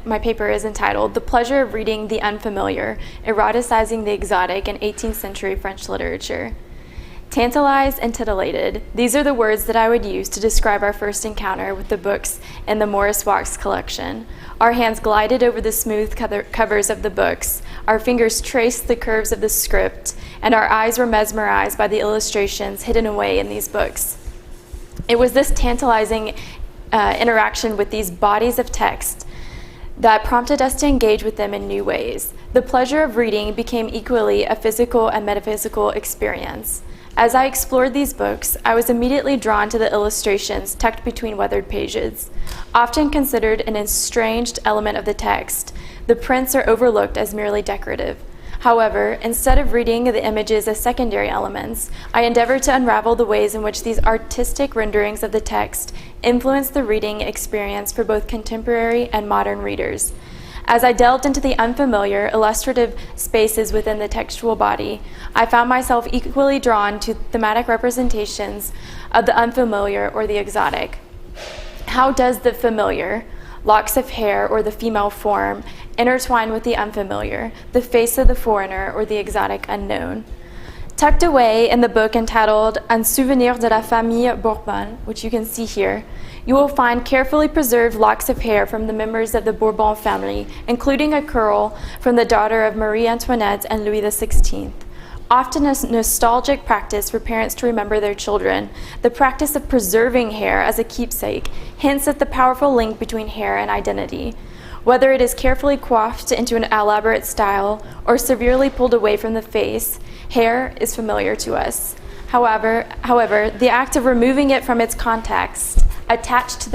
my paper is entitled The Pleasure of Reading the Unfamiliar, Eroticizing the Exotic in 18th Century French Literature. Tantalized and titillated, these are the words that I would use to describe our first encounter with the books in the Morris Wachs collection. Our hands glided over the smooth covers of the books, our fingers traced the curves of the script, and our eyes were mesmerized by the illustrations hidden away in these books. It was this tantalizing interaction with these bodies of text that prompted us to engage with them in new ways. The pleasure of reading became equally a physical and metaphysical experience. As I explored these books, I was immediately drawn to the illustrations tucked between weathered pages. Often considered an estranged element of the text, the prints are overlooked as merely decorative. However, instead of reading the images as secondary elements, I endeavored to unravel the ways in which these artistic renderings of the text influence the reading experience for both contemporary and modern readers. As I delved into the unfamiliar, illustrative spaces within the textual body, I found myself equally drawn to thematic representations of the unfamiliar or the exotic. How does the familiar, locks of hair or the female form, intertwine with the unfamiliar, the face of the foreigner or the exotic unknown? Tucked away in the book entitled Un souvenir de la famille Bourbon, which you can see here, you will find carefully preserved locks of hair from the members of the Bourbon family, including a curl from the daughter of Marie Antoinette and Louis XVI. Often a nostalgic practice for parents to remember their children, the practice of preserving hair as a keepsake hints at the powerful link between hair and identity. Whether it is carefully coiffed into an elaborate style or severely pulled away from the face, hair is familiar to us. However, the act of removing it from its context, attached to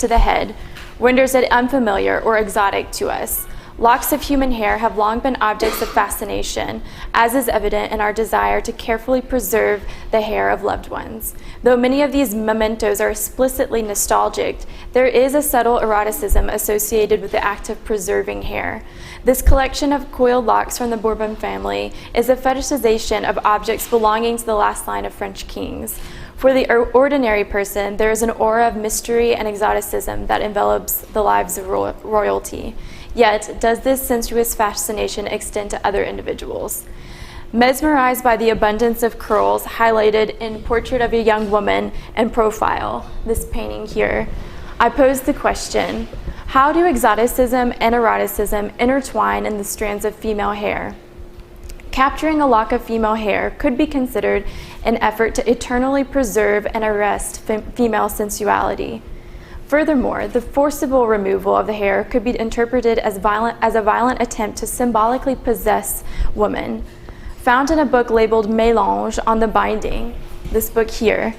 the head, renders it unfamiliar or exotic to us. Locks of human hair have long been objects of fascination, as is evident in our desire to carefully preserve the hair of loved ones. Though many of these mementos are explicitly nostalgic, there is a subtle eroticism associated with the act of preserving hair. This collection of coiled locks from the Bourbon family is a fetishization of objects belonging to the last line of French kings. For the ordinary person, there is an aura of mystery and exoticism that envelops the lives of royalty. Yet, does this sensuous fascination extend to other individuals? Mesmerized by the abundance of curls highlighted in Portrait of a Young Woman and Profile, this painting here, I posed the question, how do exoticism and eroticism intertwine in the strands of female hair? Capturing a lock of female hair could be considered an effort to eternally preserve and arrest female sensuality. Furthermore, the forcible removal of the hair could be interpreted as a violent attempt to symbolically possess woman. Found in a book labeled Mélange on the binding, this book here,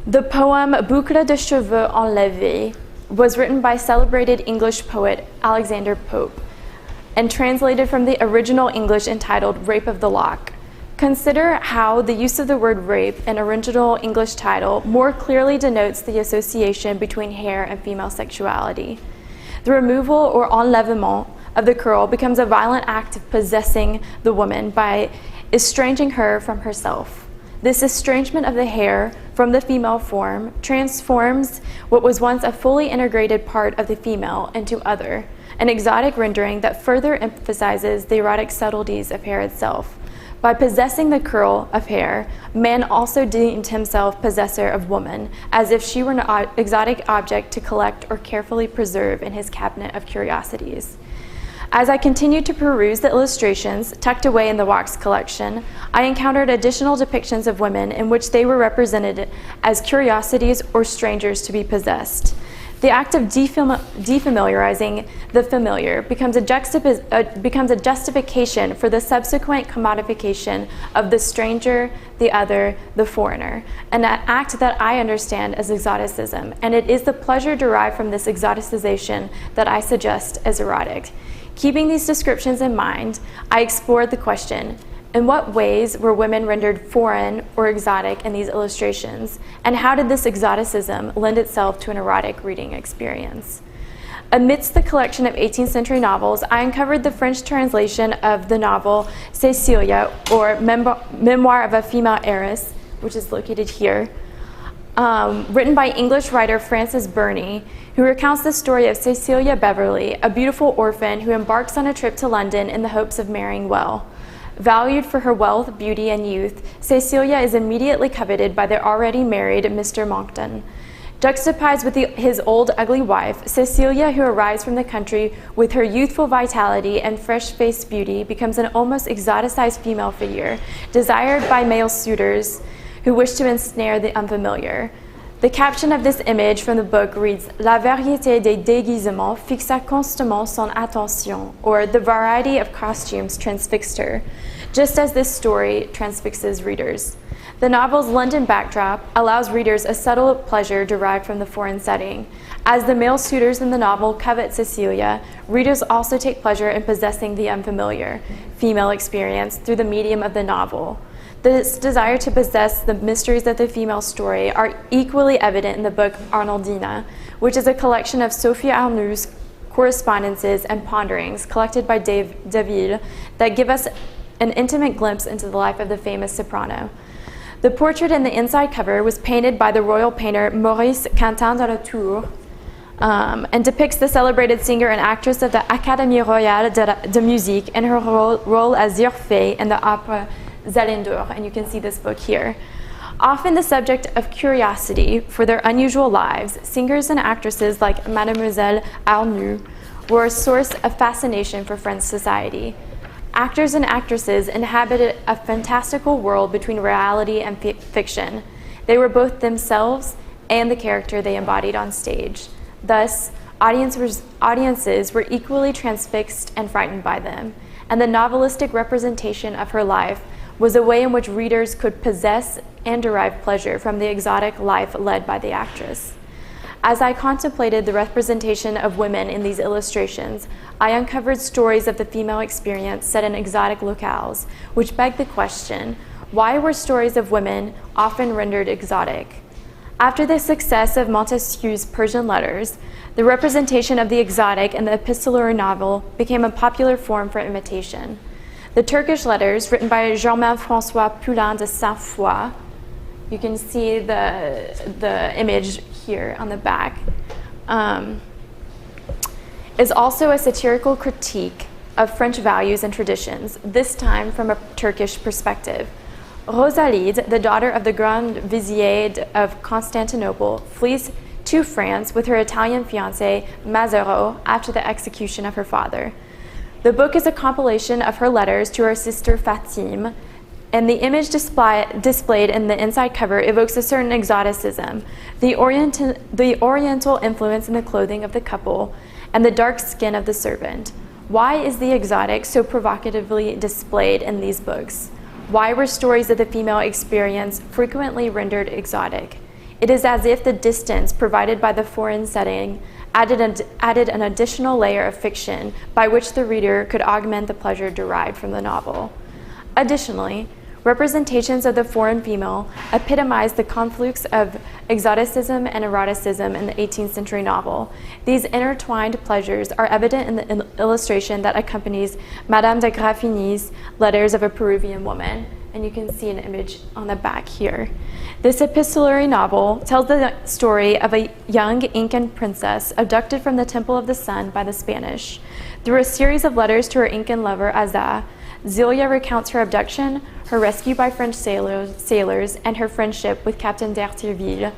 the poem Boucle de cheveux enlevés was written by celebrated English poet Alexander Pope and translated from the original English entitled Rape of the Lock. Consider how the use of the word rape in original English title more clearly denotes the association between hair and female sexuality. The removal or enlèvement of the curl becomes a violent act of possessing the woman by estranging her from herself. This estrangement of the hair from the female form transforms what was once a fully integrated part of the female into other, an exotic rendering that further emphasizes the erotic subtleties of hair itself. By possessing the curl of hair, man also deemed himself possessor of woman, as if she were an exotic object to collect or carefully preserve in his cabinet of curiosities. As I continued to peruse the illustrations tucked away in the Wachs collection, I encountered additional depictions of women in which they were represented as curiosities or strangers to be possessed. The act of defamiliarizing the familiar becomes a justification for the subsequent commodification of the stranger, the other, the foreigner, an act that I understand as exoticism, and it is the pleasure derived from this exoticization that I suggest as erotic. Keeping these descriptions in mind, I explored the question, in what ways were women rendered foreign or exotic in these illustrations, and how did this exoticism lend itself to an erotic reading experience? Amidst the collection of 18th century novels, I uncovered the French translation of the novel Cecilia, or Memoir of a Female Heiress, which is located here. written by English writer Frances Burney, who recounts the story of Cecilia Beverley, a beautiful orphan who embarks on a trip to London in the hopes of marrying well. Valued for her wealth, beauty, and youth, Cecilia is immediately coveted by the already married Mr. Monckton. Juxtaposed with his old, ugly wife, Cecilia, who arrives from the country with her youthful vitality and fresh-faced beauty, becomes an almost exoticized female figure, desired by male suitors who wish to ensnare the unfamiliar. The caption of this image from the book reads, La variété des déguisements fixa constamment son attention, or the variety of costumes transfixed her, just as this story transfixes readers. The novel's London backdrop allows readers a subtle pleasure derived from the foreign setting. As the male suitors in the novel covet Cecilia, readers also take pleasure in possessing the unfamiliar female experience through the medium of the novel. This desire to possess the mysteries of the female story are equally evident in the book Arnoldina, which is a collection of Sophie Arnoul's correspondences and ponderings collected by David that give us an intimate glimpse into the life of the famous soprano. The portrait in the inside cover was painted by the royal painter Maurice Quentin de la Tour and depicts the celebrated singer and actress of the Académie Royale de Musique in her role as Zirphée in the opera Zalindor, and you can see this book here. Often the subject of curiosity for their unusual lives, singers and actresses like Mademoiselle Arnoux were a source of fascination for French society. Actors and actresses inhabited a fantastical world between reality and fiction. They were both themselves and the character they embodied on stage. Thus, audiences were equally transfixed and frightened by them, and the novelistic representation of her life was a way in which readers could possess and derive pleasure from the exotic life led by the actress. As I contemplated the representation of women in these illustrations, I uncovered stories of the female experience set in exotic locales, which begged the question, why were stories of women often rendered exotic? After the success of Montesquieu's Persian letters, the representation of the exotic in the epistolary novel became a popular form for imitation. The Turkish letters, written by Germain-François Poulain de Saint-Foy, you can see the image here on the back, is also a satirical critique of French values and traditions, this time from a Turkish perspective. Rosalide, the daughter of the Grand Vizier of Constantinople, flees to France with her Italian fiancé, Mazzaro, after the execution of her father. The book is a compilation of her letters to her sister Fatime, and the image displayed in the inside cover evokes a certain exoticism, the oriental influence in the clothing of the couple, and the dark skin of the servant. Why is the exotic so provocatively displayed in these books? Why were stories of the female experience frequently rendered exotic? It is as if the distance provided by the foreign setting added an additional layer of fiction by which the reader could augment the pleasure derived from the novel. Additionally, representations of the foreign female epitomize the conflicts of exoticism and eroticism in the 18th century novel. These intertwined pleasures are evident in the illustration that accompanies Madame de Graffigny's Letters of a Peruvian Woman, and you can see an image on the back here. This epistolary novel tells the story of a young Incan princess abducted from the Temple of the Sun by the Spanish. Through a series of letters to her Incan lover, Azza, Zelia recounts her abduction, her rescue by French sailors, and her friendship with Captain d'Arteville.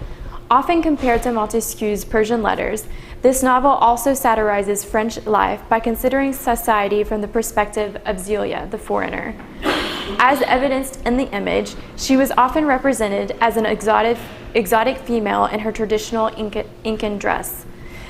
Often compared to Montesquieu's Persian letters, this novel also satirizes French life by considering society from the perspective of Zelia, the foreigner. As evidenced in the image, she was often represented as an exotic female in her traditional Incan dress.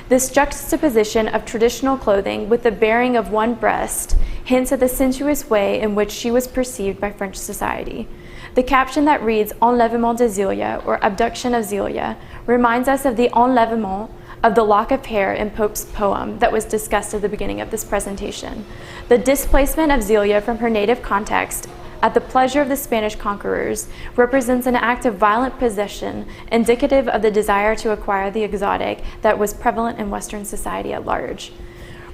This juxtaposition of traditional clothing with the baring of one breast hints at the sensuous way in which she was perceived by French society. The caption that reads Enlèvement de Zelia, or Abduction of Zelia, reminds us of the enlèvement of the lock of hair in Pope's poem that was discussed at the beginning of this presentation. The displacement of Zelia from her native context at the pleasure of the Spanish conquerors represents an act of violent possession indicative of the desire to acquire the exotic that was prevalent in Western society at large.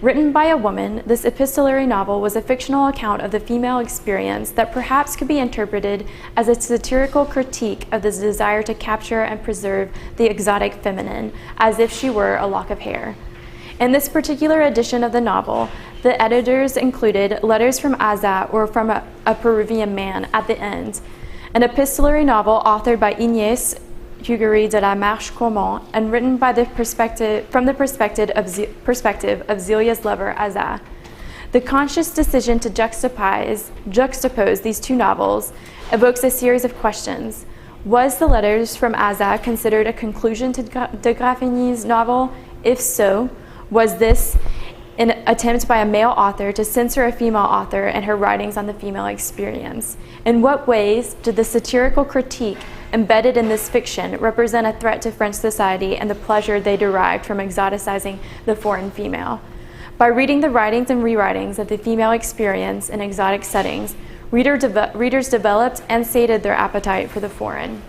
Written by a woman, this epistolary novel was a fictional account of the female experience that perhaps could be interpreted as a satirical critique of the desire to capture and preserve the exotic feminine, as if she were a lock of hair. In this particular edition of the novel, the editors included letters from Aza or from a Peruvian man at the end, an epistolary novel authored by Inés Huguerie de la Marche Cormont and written from the perspective of Zelia's lover, Aza. The conscious decision to juxtapose these two novels evokes a series of questions. Was the letters from Aza considered a conclusion to de Graffigny's novel? If so, was this an attempt by a male author to censor a female author and her writings on the female experience? In what ways did the satirical critique embedded in this fiction represent a threat to French society and the pleasure they derived from exoticizing the foreign female? By reading the writings and rewritings of the female experience in exotic settings, readers developed and sated their appetite for the foreign.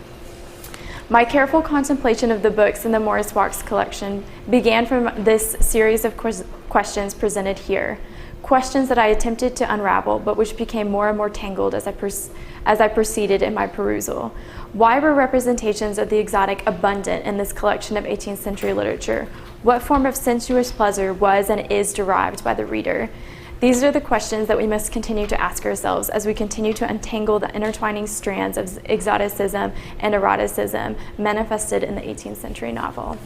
My careful contemplation of the books in the Morris Wachs collection began from this series of questions presented here, questions that I attempted to unravel, but which became more and more tangled as I proceeded in my perusal. Why were representations of the exotic abundant in this collection of 18th century literature? What form of sensuous pleasure was and is derived by the reader? These are the questions that we must continue to ask ourselves as we continue to untangle the intertwining strands of exoticism and eroticism manifested in the 18th century novel.